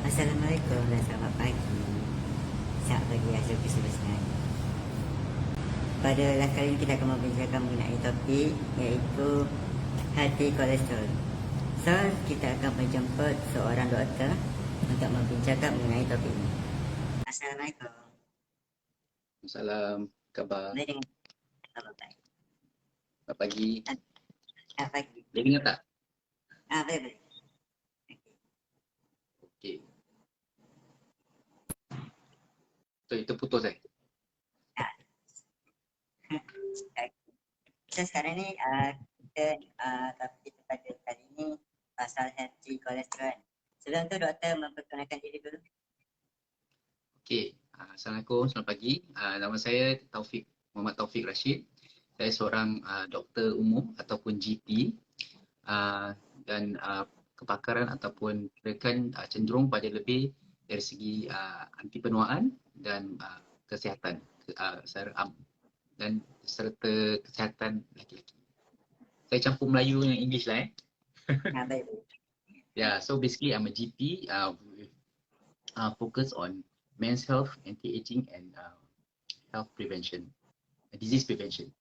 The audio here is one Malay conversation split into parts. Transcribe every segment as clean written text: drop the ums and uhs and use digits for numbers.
Assalamualaikum dan selamat pagi. Selamat pagi hasil kesempatan. Pada live kali ini kita akan membincangkan mengenai topik iaitu hati kolesterol. So, kita akan menjemput seorang doktor untuk membincangkan mengenai topik ini. Assalamualaikum. Salam, khabar. Boleh dengar? Selamat pagi. Selamat pagi. Selamat pagi. Boleh dengar tak? Boleh, boleh. Okey. So, itu putus So, sekarang ni topik kita pada kali ini pasal healthy kolesterol. Sebelum tu doktor memperkenalkan diri dulu. Okey. Assalamualaikum, selamat pagi. Nama saya Muhammad Taufik Rashid. Saya seorang doktor umum ataupun GP dan kepakaran ataupun kirakan cenderung pada lebih dari segi anti penuaan dan kesihatan secara am dan serta kesihatan lelaki-lelaki. Saya campur Melayu dengan English lah Baik. Yeah, so basically I'm a GP with focus on men's health, anti-aging and health prevention, disease prevention.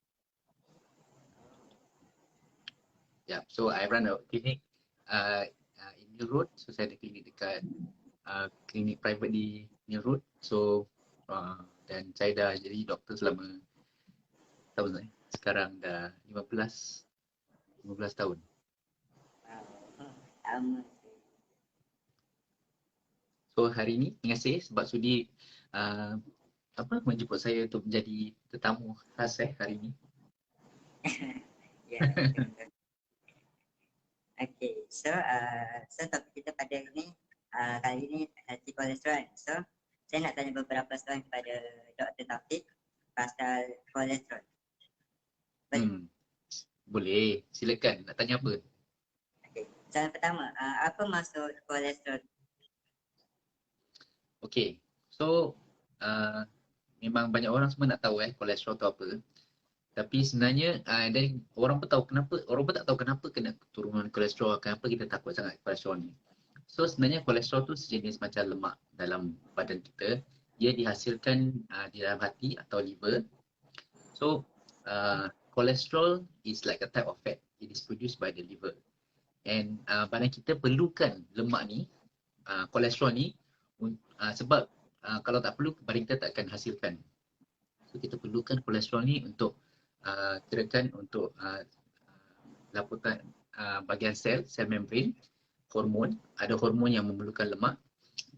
Yeah, so I run a clinic in Mill Road. So saya ada klinik dekat klinik private di Mill Road. So dan saya dah jadi doktor selama tahun sekarang dah 15 tahun. So hari ini terima kasih sebab sudi menjemput saya untuk menjadi tetamu khas hari ini. Ya. Okay, so topik kita pada hari ini kali ini healthy kolesterol. So saya nak tanya beberapa soalan kepada Dr. Taufik pasal kolesterol. Boleh, silakan. Nak tanya apa? Okay, soalan pertama, apa maksud kolesterol? Okay, so memang banyak orang semua nak tahu kolesterol tu apa. Tapi sebenarnya dari orang pun tak tahu kenapa kena turunan kolesterol, kenapa kita takut sangat kolesterol ni. So sebenarnya kolesterol tu sejenis macam lemak dalam badan kita. Dia dihasilkan di dalam hati atau liver. So kolesterol is like a type of fat. It is produced by the liver. And badan kita perlukan lemak ni, kolesterol ni sebab kalau tak perlu badan kita tak akan hasilkan. So kita perlukan kolesterol ni untuk kirakan untuk laputan bahagian sel membran, hormon, ada hormon yang memerlukan lemak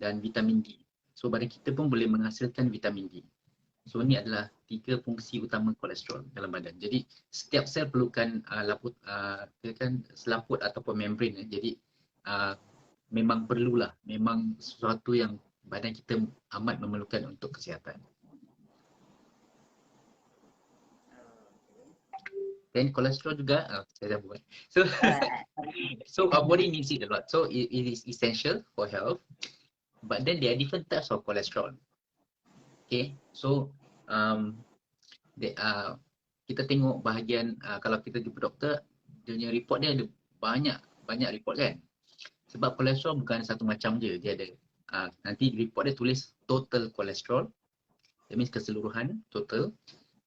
dan vitamin D. So badan kita pun boleh menghasilkan vitamin D. So ini adalah 3 fungsi utama kolesterol dalam badan. Jadi setiap sel perlukan kirakan selaput ataupun membran. Jadi memang perlulah, memang sesuatu yang badan kita amat memerlukan untuk kesihatan. Then kolesterol juga, saya dah buat. So our body needs it a lot. So it is essential for health. But then there are different types of cholesterol. Okay, so kita tengok bahagian kalau kita jumpa doktor, dia punya report dia ada banyak report kan. Sebab kolesterol bukan satu macam je. Dia ada nanti report dia tulis total kolesterol. That means keseluruhan total.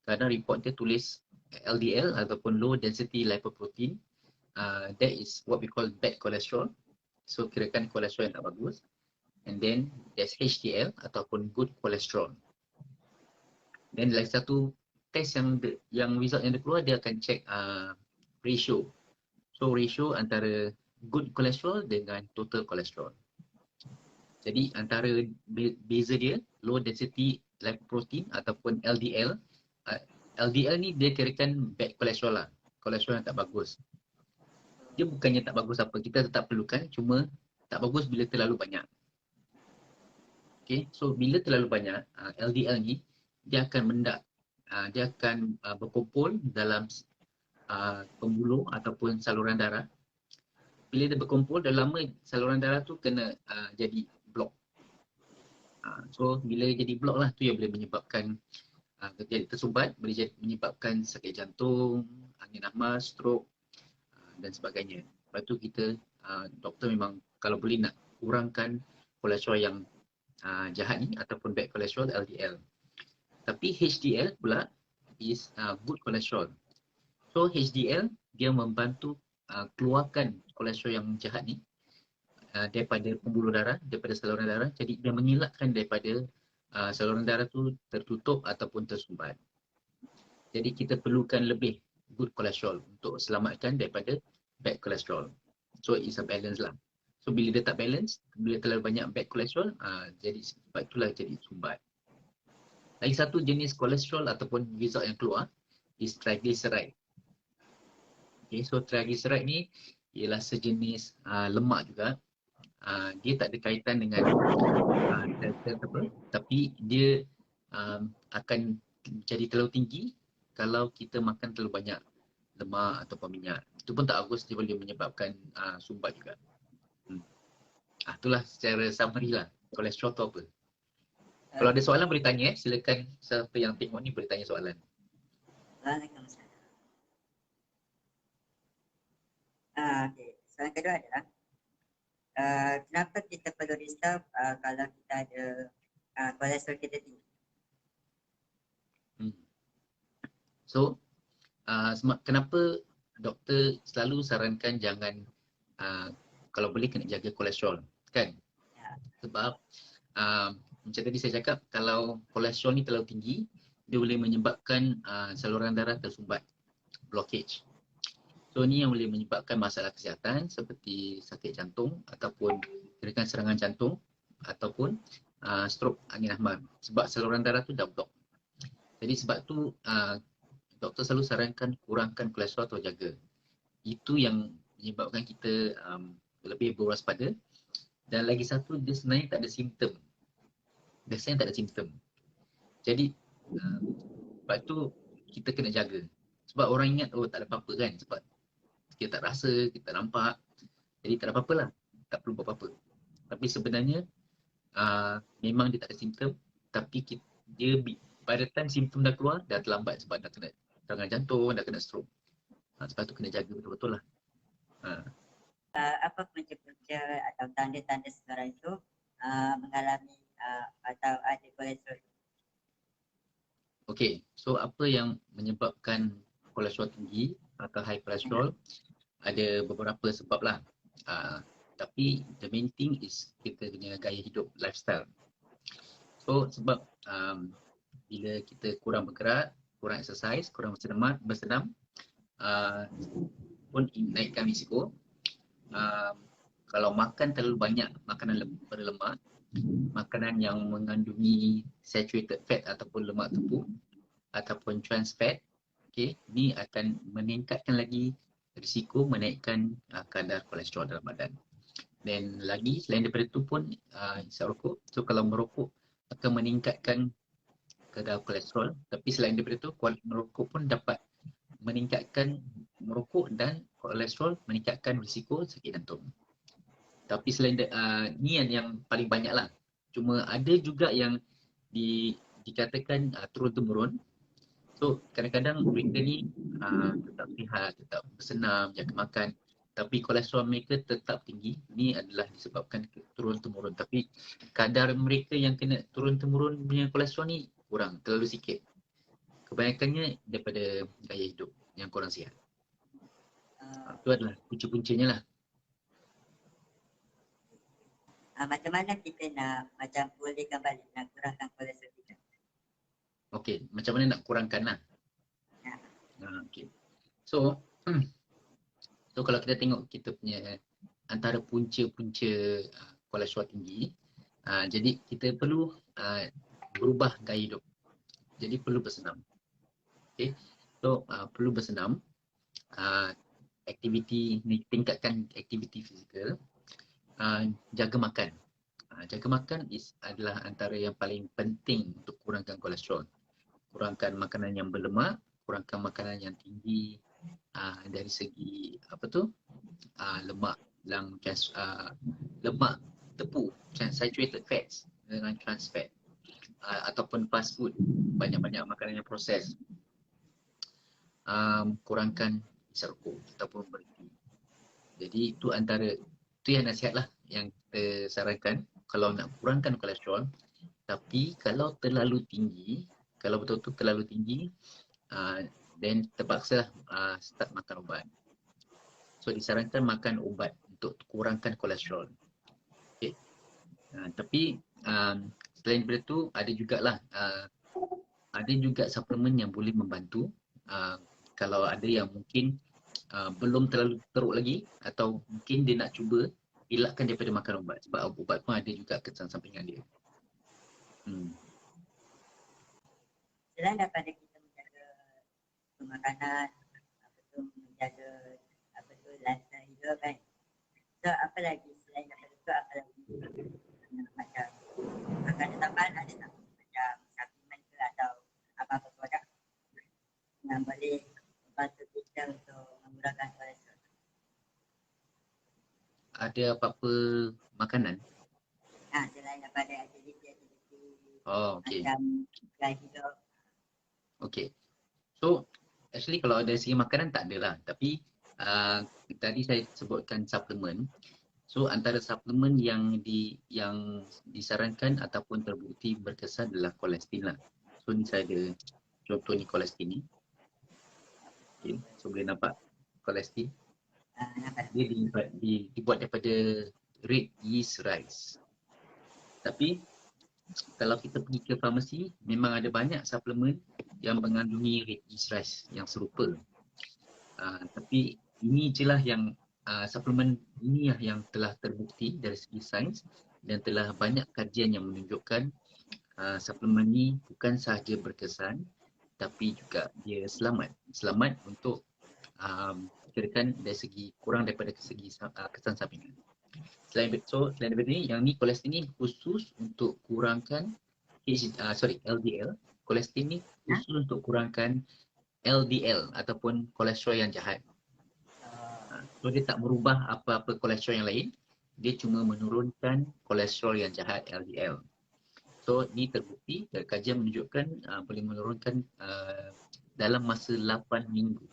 Kadang report dia tulis LDL ataupun low density lipoprotein. That is what we call bad cholesterol. So kirakan kolesterol yang tak bagus. And then there's HDL ataupun good cholesterol. Then lagi satu test yang result yang dia keluar, dia akan check ratio. So ratio antara good cholesterol dengan total cholesterol. Jadi antara beza dia, low density lipoprotein ataupun LDL. LDL ni dia kirakan bad cholesterol lah. Kolesterol yang tak bagus. Dia bukannya tak bagus apa, kita tetap perlukan, cuma tak bagus bila terlalu banyak. Okay, so bila terlalu banyak, LDL ni, dia akan mendak. Dia akan berkumpul dalam pembuluh ataupun saluran darah. Bila dia berkumpul, dah lama saluran darah tu kena jadi blok. So bila jadi blok lah, tu yang boleh menyebabkan jadi tersumbat, boleh menyebabkan sakit jantung, angin amas, stroke dan sebagainya. Lepas tu kita, doktor memang kalau boleh nak kurangkan kolesterol yang jahat ni ataupun bad cholesterol LDL. Tapi HDL pula is good cholesterol. So HDL dia membantu keluarkan kolesterol yang jahat ni daripada pembuluh darah, daripada saluran darah. Jadi dia mengelakkan daripada saluran darah tu tertutup ataupun tersumbat. Jadi kita perlukan lebih good cholesterol untuk selamatkan daripada bad cholesterol. So it's a balance lah. So bila dia tak balance, bila terlalu banyak bad cholesterol, jadi sebab itulah jadi sumbat. Lagi satu jenis kolesterol ataupun result yang keluar is triglyceride. Okay, so triglyceride ni ialah sejenis lemak juga. Dia tak ada kaitan dengan apa, tapi dia akan jadi terlalu tinggi kalau kita makan terlalu banyak lemak ataupun minyak. Itu pun tak bagus, dia boleh menyebabkan sumbat juga. Itulah secara summary lah, kolesterol tu apa. Kalau ada soalan boleh tanya, silakan siapa yang tengok ni boleh tanya soalan. Waalaikumsalam. Okay. Soalan kedua adalah kenapa kita perlu risau kalau kita ada kolesterol kita tinggi? So, kenapa doktor selalu sarankan jangan kalau boleh kena jaga kolesterol, kan? Sebab macam tadi saya cakap, kalau kolesterol ni terlalu tinggi, dia boleh menyebabkan saluran darah tersumbat, blockage. So ni yang boleh menyebabkan masalah kesihatan seperti sakit jantung ataupun kirakan serangan jantung ataupun stroke angin ahmad sebab saluran darah tu dah block. Jadi sebab tu doktor selalu sarankan kurangkan kolesterol atau jaga. Itu yang menyebabkan kita lebih berwaspada. Dan lagi satu, dia sebenarnya tak ada simptom. Biasanya tak ada simptom. Jadi sebab tu kita kena jaga. Sebab orang ingat tak ada apa-apa kan, sebab kita tak rasa, kita nampak, jadi tak ada apa-apa lah, tak perlu buat apa-apa. Tapi sebenarnya memang dia tak ada simptom, tapi dia pada time simptom dah keluar, dah terlambat sebab dah kena serangan jantung, dah kena stroke. Sebab tu kena jaga betul-betul lah. Apa punca-punca atau tanda-tanda seseorang itu mengalami atau ada kolesterol? Okay, so apa yang menyebabkan kolesterol tinggi atau high kolesterol? Ada beberapa sebab lah. Tapi the main thing is kita punya gaya hidup, lifestyle. So sebab bila kita kurang bergerak, kurang exercise, kurang bersenam pun naikkan risiko. Kalau makan terlalu banyak makanan berlemak, makanan yang mengandungi saturated fat ataupun lemak tepung ataupun trans fat, okay, ni akan meningkatkan lagi risiko menaikkan kadar kolesterol dalam badan. Dan lagi selain daripada itu pun hisap rokok. So kalau merokok akan meningkatkan kadar kolesterol, tapi selain daripada itu merokok pun dapat meningkatkan merokok dan kolesterol, meningkatkan risiko sakit jantung. Tapi selain ni yang paling banyak lah. Cuma ada juga yang dikatakan turun-temurun. So kadang-kadang mereka ni tetap sihat, tetap bersenam, jaga makan, tapi kolesterol mereka tetap tinggi. Ni adalah disebabkan turun-temurun. Tapi kadar mereka yang kena turun-temurun punya kolesterol ni kurang, terlalu sikit. Kebanyakannya daripada gaya hidup yang kurang sihat. Itu adalah punca-puncanya lah. Macam mana kita nak pulihkan balik, nak kurangkan kolesterol kita? Okey, macam mana nak kurangkan lah. Okay. So kalau kita tengok kita punya antara punca-punca kolesterol tinggi, jadi kita perlu berubah gaya hidup. Jadi perlu bersenam. Okay. So perlu bersenam, aktiviti ni, tingkatkan aktiviti fizikal, jaga makan. Jaga makan adalah antara yang paling penting untuk kurangkan kolesterol. Kurangkan makanan yang berlemak, kurangkan makanan yang tinggi dari segi lemak lemak tepu, saturated fats dengan trans fat, ataupun fast food, banyak-banyak makanan yang proses. Kurangkan hisap rokok ataupun berhenti. Jadi itu yang nasihat lah yang kita sarankan kalau nak kurangkan kolesterol, tapi kalau terlalu tinggi, kalau betul-betul terlalu tinggi, then terpaksa start makan ubat. So disarankan makan ubat untuk kurangkan kolesterol. Okay. Tapi selain daripada itu ada juga suplemen yang boleh membantu. Kalau ada yang mungkin belum terlalu teruk lagi atau mungkin dia nak cuba elakkan daripada makan ubat, sebab ubat pun ada juga kesan sampingan dia. Selain daripada kita menjaga pemakanan, menjaga lifestyle hidup kan. So apa lagi selain daripada itu, apa lagi macam makanan tambahan ada tak? Macam suplemen ke atau apa-apa produk yang boleh membantu kita untuk mengurangkan kolesterol? Ada apa-apa makanan? Selain daripada aktiviti Okay. macam gaya hidup. Okay. So actually kalau dari segi makanan tak adalah, tapi tadi saya sebutkan suplemen. So antara suplemen yang disarankan ataupun terbukti berkesan adalah kolestin lah. So ni saya ada contoh ni kolestin ni. Okay. So boleh nampak kolestin. Dia dibuat daripada red yeast rice. Tapi kalau kita pergi ke farmasi, memang ada banyak suplemen yang mengandungi red yeast rice yang serupa. Tapi ini je lah yang suplemen ini lah yang telah terbukti dari segi sains dan telah banyak kajian yang menunjukkan suplemen ni bukan sahaja berkesan tapi juga dia selamat untuk kirakan dari segi kurang daripada segi kesan sampingan. Selain daripada ni, yang ni kolestin ni khusus untuk kurangkan LDL. Kolestin ni khusus untuk kurangkan LDL ataupun kolesterol yang jahat. So dia tak merubah apa-apa kolesterol yang lain, dia cuma menurunkan kolesterol yang jahat LDL. So ni terbukti dan kajian menunjukkan boleh menurunkan dalam masa 8 minggu.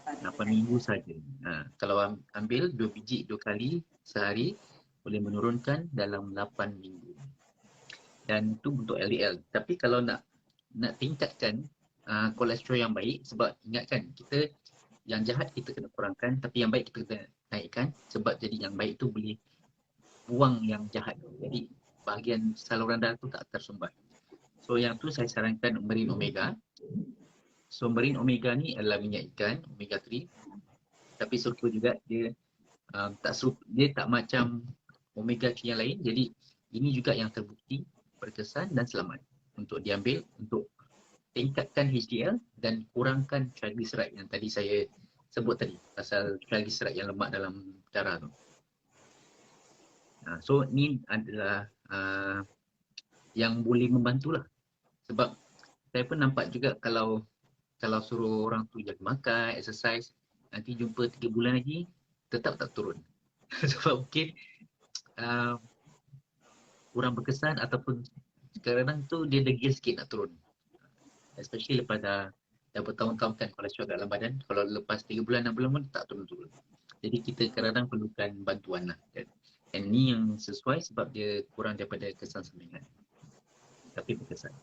8 minggu saja. Kalau ambil 2 biji 2 kali sehari, boleh menurunkan dalam 8 minggu. Dan itu untuk LDL. Tapi kalau nak tingkatkan kolesterol yang baik, sebab ingatkan kita yang jahat kita kena kurangkan, tapi yang baik kita kena naikkan, sebab jadi yang baik tu boleh buang yang jahat. Jadi bahagian saluran darah tu tak tersumbat. So yang tu saya sarankan marine omega. So marine omega ni adalah minyak ikan, omega 3. Tapi serupa juga dia dia tak macam omega 3 yang lain. Jadi ini juga yang terbukti berkesan dan selamat untuk diambil untuk tingkatkan HDL dan kurangkan triglyceride yang tadi saya sebut tadi, pasal triglyceride yang lemak dalam darah tu. So ni adalah yang boleh membantulah. Sebab saya pun nampak juga kalau suruh orang tu jaga makan, exercise, nanti jumpa 3 bulan lagi tetap tak turun. Sebab mungkin kurang berkesan ataupun kadang-kadang tu dia degil sikit nak turun. Especially lepas dah bertahun-tahun kan kolesterol dalam badan, kalau lepas 3 bulan 6 bulan pun tak turun-turun. Jadi kita kadang-kadang perlukan bantuan lah. Dan ni yang sesuai sebab dia kurang daripada kesan sampingan. Tapi berkesan.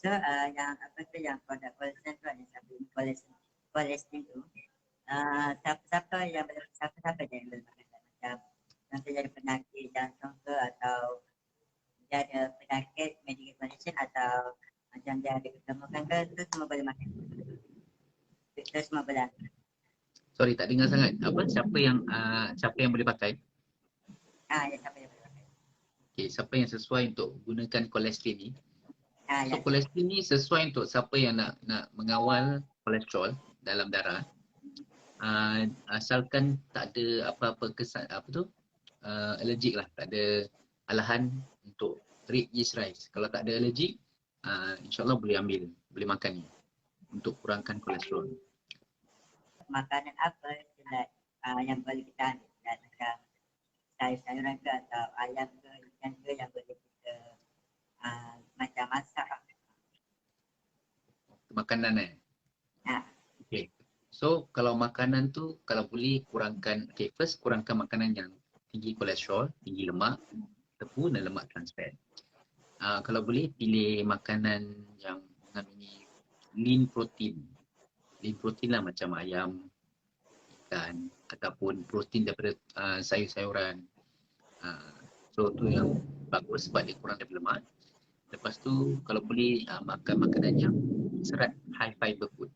So yang apa tu yang produk kolestin tu, yang kolestin tu, siapa yang boleh makan, macam contohnya ada penyakit jantung ke, atau dia ada penyakit medical condition, atau macam dia ada ketemukan ke, tu semua boleh makan. Itu semua boleh. Sorry, tak dengar sangat. Apa? Siapa yang boleh pakai? Ya, siapa yang boleh pakai. Okay, siapa yang sesuai untuk gunakan kolestin ni? So Ya. kolestin ni sesuai untuk siapa yang nak mengawal kolesterol dalam darah. Asalkan tak ada apa-apa kesan allergic lah, tak ada alahan untuk red yeast rice. Kalau tak ada allergic, insyaAllah boleh makan ni untuk kurangkan kolesterol. Makanan apa yang boleh kita ambil, macam sayur-sayuran ke, atau ayam ke, ikan ke, yang boleh kita macam masak makanan Okay. So kalau makanan tu kalau boleh kurangkan, first kurangkan makanan yang tinggi kolesterol, tinggi lemak, tepung dan lemak trans fat. Kalau boleh pilih makanan yang mengandungi lean protein. Lean protein lah macam ayam, ikan ataupun protein daripada sayur-sayuran. So tu yang bagus sebab dia kurang daripada lemak. Lepas tu kalau boleh makan makanan yang serat, high fiber food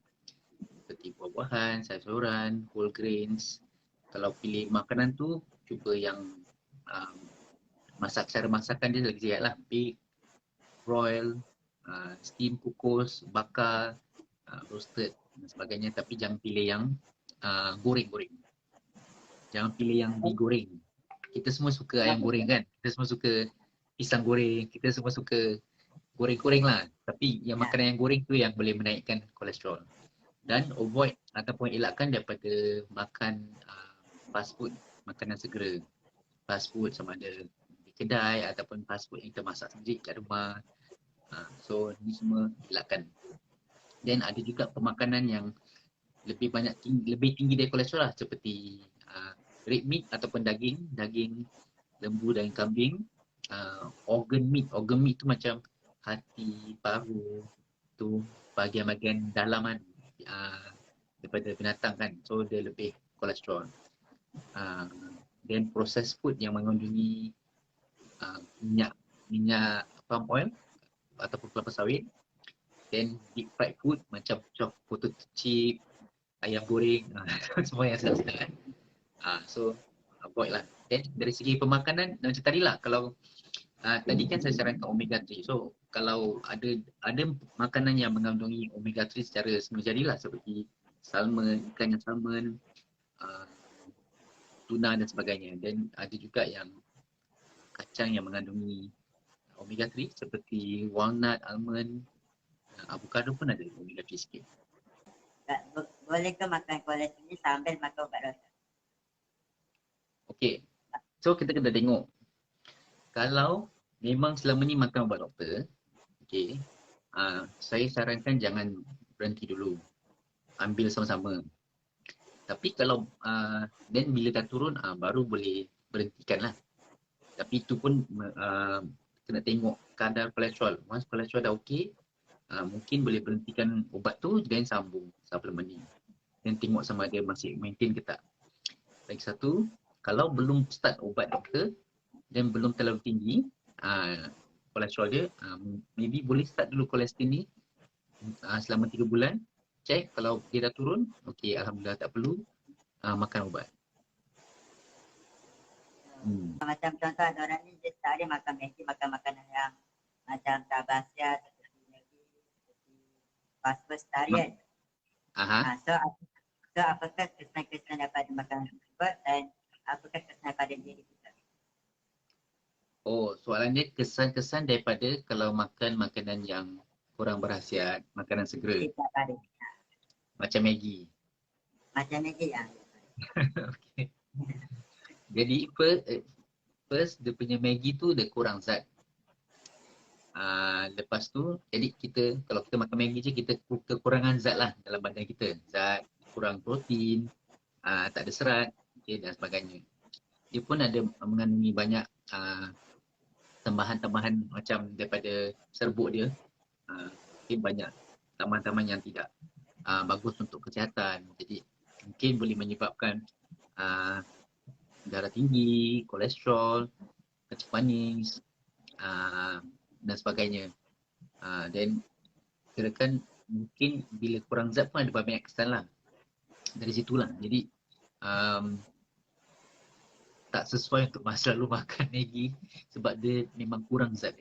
seperti buah-buahan, sayur-sayuran, whole grains. Kalau pilih makanan tu cuba yang cara masakan dia lagi sihat lah. Bake, broil, steam, kukus, bakar, roasted dan sebagainya. Tapi jangan pilih yang goreng-goreng. Jangan pilih yang digoreng. Kita semua suka ayam goreng kan? Kita semua suka pisang goreng. Kita semua suka goreng-goreng lah. Tapi yang makanan yang goreng tu yang boleh menaikkan kolesterol. Dan avoid ataupun elakkan daripada makan fast food, makanan segera. Fast food sama ada di kedai ataupun fast food yang kita masak sendiri kat rumah. So ni semua elakkan. Dan ada juga pemakanan yang lebih tinggi dari kolesterol lah, seperti red meat ataupun daging lembu, daging kambing, organ meat tu macam hati, paru, tu bahagian-bahagian dalaman daripada binatang kan, so dia lebih kolesterol. Dan processed food yang mengandungi minyak palm oil ataupun kelapa sawit, then deep fried food macam potato chip, ayam goreng, semua yang sedap-sedap kan. So avoid lah. Then dari segi pemakanan macam tadi lah, kalau tadi kan saya sarankan omega 3. So kalau ada makanan yang mengandungi omega 3 secara semula-jadi lah, seperti salmon, ikan yang salmon, tuna dan sebagainya. Dan ada juga yang kacang yang mengandungi omega 3 seperti walnut, almond, avocado pun ada omega 3 sikit. Boleh ke makan kolesterol ni sambil makan ubat doktor? Okey. So kita kena tengok. Kalau memang selama ni makan ubat doktor, okey, saya sarankan jangan berhenti dulu. Ambil sama-sama. Tapi kalau then bila dah turun, baru boleh berhentikan lah. Tapi itu pun kena tengok kadar kolesterol. Once kolesterol dah okey, mungkin boleh berhentikan ubat tu dan sambung suplemen ni. Dan tengok sama ada masih maintain ke tak. Lagi satu, kalau belum start ubat doktor dan belum terlalu tinggi kolesterol dia, maybe boleh start dulu kolesterol ni selama 3 bulan. Check, kalau dia dah turun, okey, alhamdulillah tak perlu makan ubat. Macam contoh ada orang ni dia tak ada makan Maggi, makan makanan yang macam tabasya, seperti Maggi, seperti fast food tarian. So apakah kesan-kesan daripada makanan tersebut dan apakah kesan pada diri kita? Oh, soalannya kesan-kesan daripada kalau makan makanan yang kurang berkhasiat, makanan segera. Macam Maggi. Macam Maggi ya. Okay. Jadi first dia punya Maggi tu dia kurang zat. Lepas tu, jadi kita kalau kita makan Maggi je, kita kekurangan zat lah dalam badan kita. Zat, kurang protein, tak ada serat, okay, dan sebagainya. Dia pun ada mengandungi banyak tambahan-tambahan macam daripada serbuk dia. Mungkin banyak tambahan-tambahan yang tidak bagus untuk kesihatan. Jadi mungkin boleh menyebabkan darah tinggi, kolesterol, kecil manis, dan sebagainya. Dan kirakan mungkin bila kurang zat pun ada banyak kesan lah. Dari situlah. Jadi tak sesuai untuk selalu makan Maggi sebab dia memang kurang zat.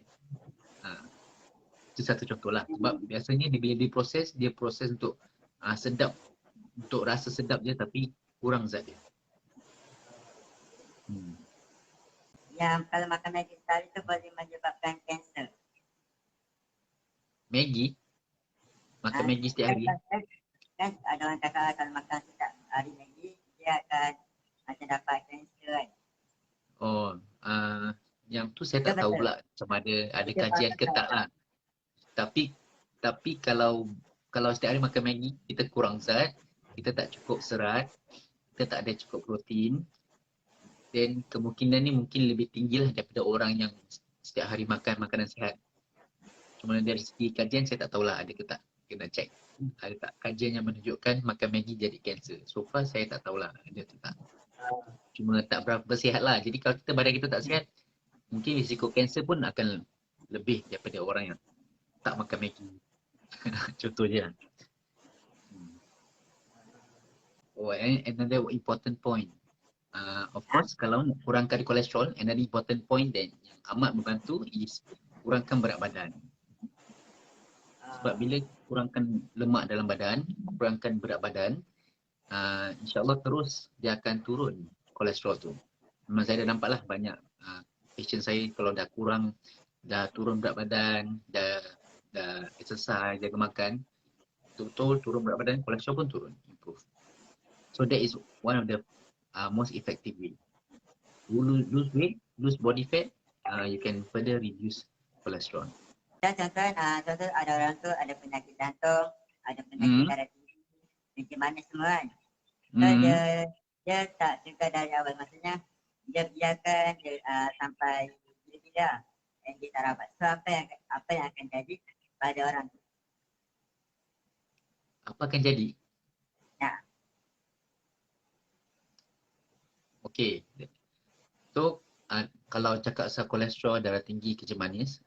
Itu satu contoh lah. Sebab biasanya bila diproses, dia proses untuk sedap, untuk rasa sedap je tapi kurang zat dia. Yang kalau makan Maggi sekali tu boleh menyebabkan kanser. Maggi? Makan Maggi setiap hari? Kan ada orang kata kalau makan setiap hari Maggi, dia akan macam dapat kanser kan. Oh, yang tu saya tak tahu pula sama ada kajian ke tak lah. Tapi kalau setiap hari makan Maggi, kita kurang zat, kita tak cukup serat, kita tak ada cukup protein, then kemungkinan ni mungkin lebih tinggi lah daripada orang yang setiap hari makan makanan sihat. Cuma dari segi kajian saya tak tahulah ada ke tak, kena check. Ada tak kajian yang menunjukkan makan Maggi jadi kanser. So far saya tak tahulah ada tu tak. Cuma tak berapa sihat lah. Jadi kalau kita badan kita tak sihat, mungkin risiko kanser pun akan lebih daripada orang yang tak makan Maggi. Contoh je lah. Oh, and another important point. Of course, kalau nak kurangkan kolesterol, another important point that yang amat membantu is kurangkan berat badan. Sebab bila kurangkan lemak dalam badan, kurangkan berat badan, insyaAllah terus dia akan turun kolesterol tu. Memang saya dah nampak lah banyak patient saya kalau dah turun berat badan, dah exercise, jaga makan, betul turun berat badan, kolesterol pun turun, improve. So that is one of the most effective way. You lose weight, lose body fat, you can further reduce cholesterol. Contoh ada orang tu ada penyakit jantung, ada penyakit darah tinggi, macam mana semua kan. So dia tak juga dari awal, maksudnya dia biarkan dia, sampai bila-bila dan dia tak rapat. So apa yang akan jadi pada orang tu? Apa akan jadi? Ya. Okay. So kalau cakap pasal kolesterol, darah tinggi, kecil manis,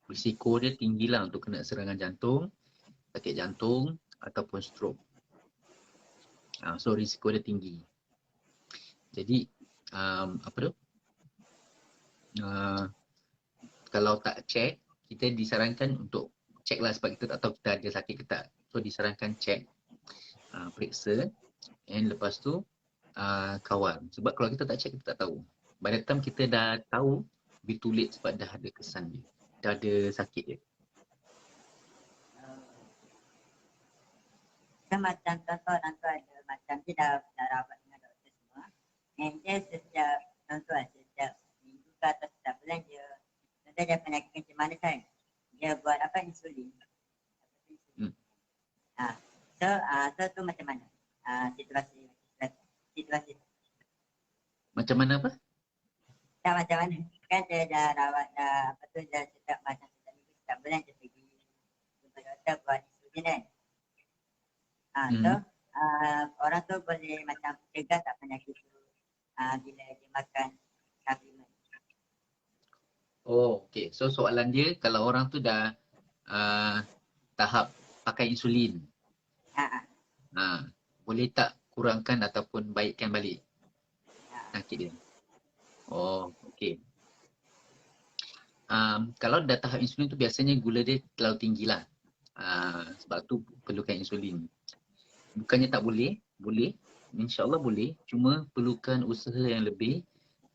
risiko dia tinggilah untuk kena serangan jantung, sakit jantung ataupun stroke. So risiko dia tinggi. Jadi kalau tak check, kita disarankan untuk check lah sebab kita tak tahu kita ada sakit ke tak. So disarankan check, periksa, and lepas tu kawal. Sebab kalau kita tak check, kita tak tahu. By the time kita dah tahu, be too late sebab dah ada kesan dia. Dah ada sakit dia. Macam contoh orang tu ada macam dia dah rawat dengan doktor semua. And dia setiap minggu ke atau setiap bulan dia penyakit kencing manis kan. Dia buat insulin. So tu macam mana? Situasi. Macam mana apa? Tak macam mana? Kan dia dah rawat dia setiap minggu setiap bulan dia pergi jumpa doktor buat insulin kan. So orang tu boleh macam cegah tak penyakit tu bila dia makan supplement. Oh, okay. So soalan dia, kalau orang tu dah tahap pakai insulin, boleh tak kurangkan ataupun baikkan balik sakit dia? Oh, okay. Kalau dah tahap insulin tu biasanya gula dia terlalu tinggi lah. Sebab tu perlukan insulin. Bukannya tak boleh, boleh. InsyaAllah boleh. Cuma perlukan usaha yang lebih,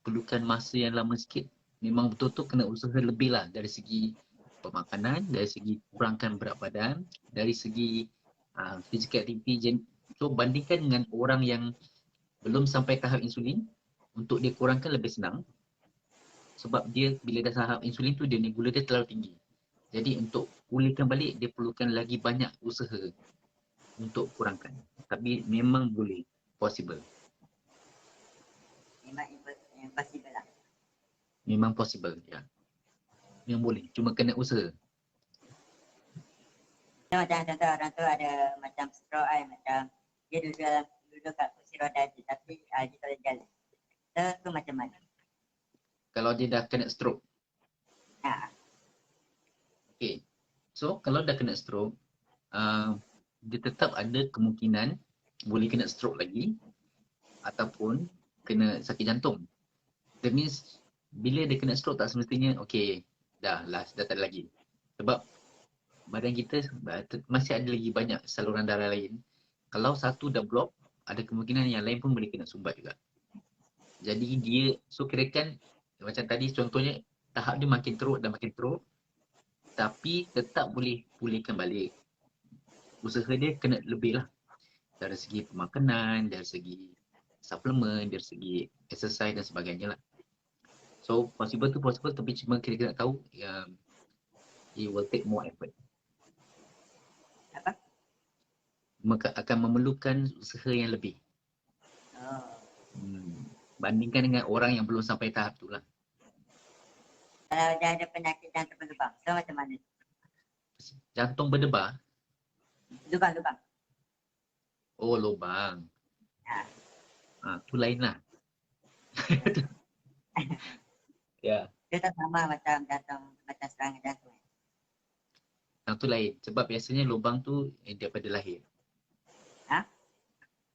perlukan masa yang lama sikit. Memang betul-betul kena usaha lebih lah dari segi pemakanan, dari segi kurangkan berat badan, dari segi physical activity. So bandingkan dengan orang yang belum sampai tahap insulin, untuk dia kurangkan lebih senang. Sebab dia bila dah tahap insulin tu dia ni gula dia terlalu tinggi. Jadi untuk pulihkan balik dia perlukan lagi banyak usaha untuk kurangkan. Tapi memang boleh, possible. Memang impossible lah. Memang possible, ya. Memang boleh, cuma kena usaha. Macam contoh orang tu ada macam stroke macam dia duduk kat kursi roda je tapi dia tak boleh jalan. So tu macam mana? Kalau dia dah kena stroke. Okay. So kalau dah kena stroke, dia tetap ada kemungkinan boleh kena stroke lagi ataupun kena sakit jantung. That means bila dia kena stroke tak semestinya okay, dah tak ada lagi. Sebab badan kita masih ada lagi banyak saluran darah lain. Kalau satu dah block, ada kemungkinan yang lain pun boleh kena sumbat juga. Jadi dia, so kirakan macam tadi contohnya, tahap dia makin teruk dan makin teruk, tapi tetap boleh pulihkan balik. Usaha dia kena lebih lah. Dari segi pemakanan, dari segi suplemen, dari segi exercise dan sebagainya lah. So possible tu possible, tapi cuma kita nak tahu it will take more effort. Maka akan memerlukan usaha yang lebih. Bandingkan dengan orang yang belum sampai tahap tu lah. Kalau dia ada penyakit jantung berlubang, so macam mana? Jantung berdebar, Lubang-lubang. oh lubang. Tu lain lah. Ya, Dia tak sama macam jantung, macam serangan jantung. yang tu lain. Sebab biasanya lubang tu daripada lahir. Ha?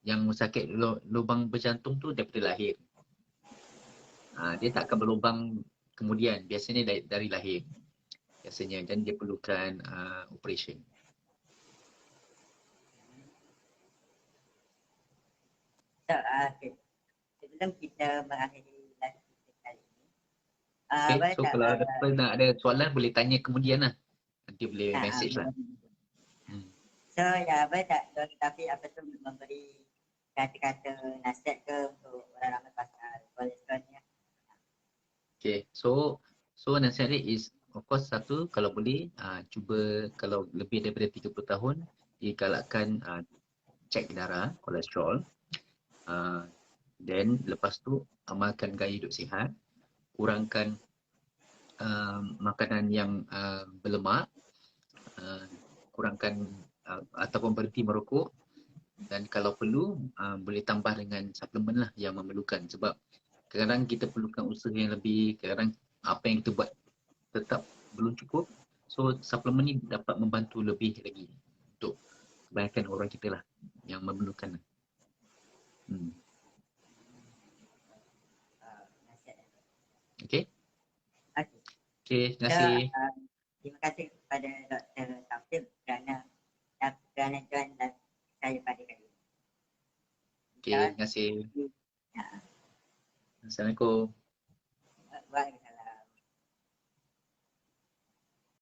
Yang sakit lubang berjantung tu daripada lahir. Dia tak akan berlubang kemudian. Biasanya dari lahir. Biasanya. Dan dia perlukan operation. So, okay. Sebelum kita mengakhiri live kita kali ini, Okay, boleh so tak? kalau ada nak ada soalan boleh tanya kemudian lah. Nanti boleh message lah. So, ya boleh tak Dr. Taufik apa tu memberi kata-kata nasihat ke untuk orang ramai pasal kolesterol ni? Okay, so nasihat dia is of course satu, kalau boleh cuba kalau lebih daripada 30 tahun digalakkan cek darah, kolesterol. Then lepas tu amalkan gaya hidup sihat, kurangkan makanan yang berlemak, kurangkan ataupun berhenti merokok, dan kalau perlu boleh tambah dengan suplemen lah yang memerlukan, sebab kadang-kadang kita perlukan usaha yang lebih, kadang-kadang apa yang kita buat tetap belum cukup, so suplemen ni dapat membantu lebih lagi untuk kebanyakan orang kita lah yang memerlukan. Okay? Okay, terima kasih. Terima kasih kepada Dr. Taufik kerana join live saya pada kali ini. Okay, terima kasih. Assalamualaikum. Waalaikumsalam.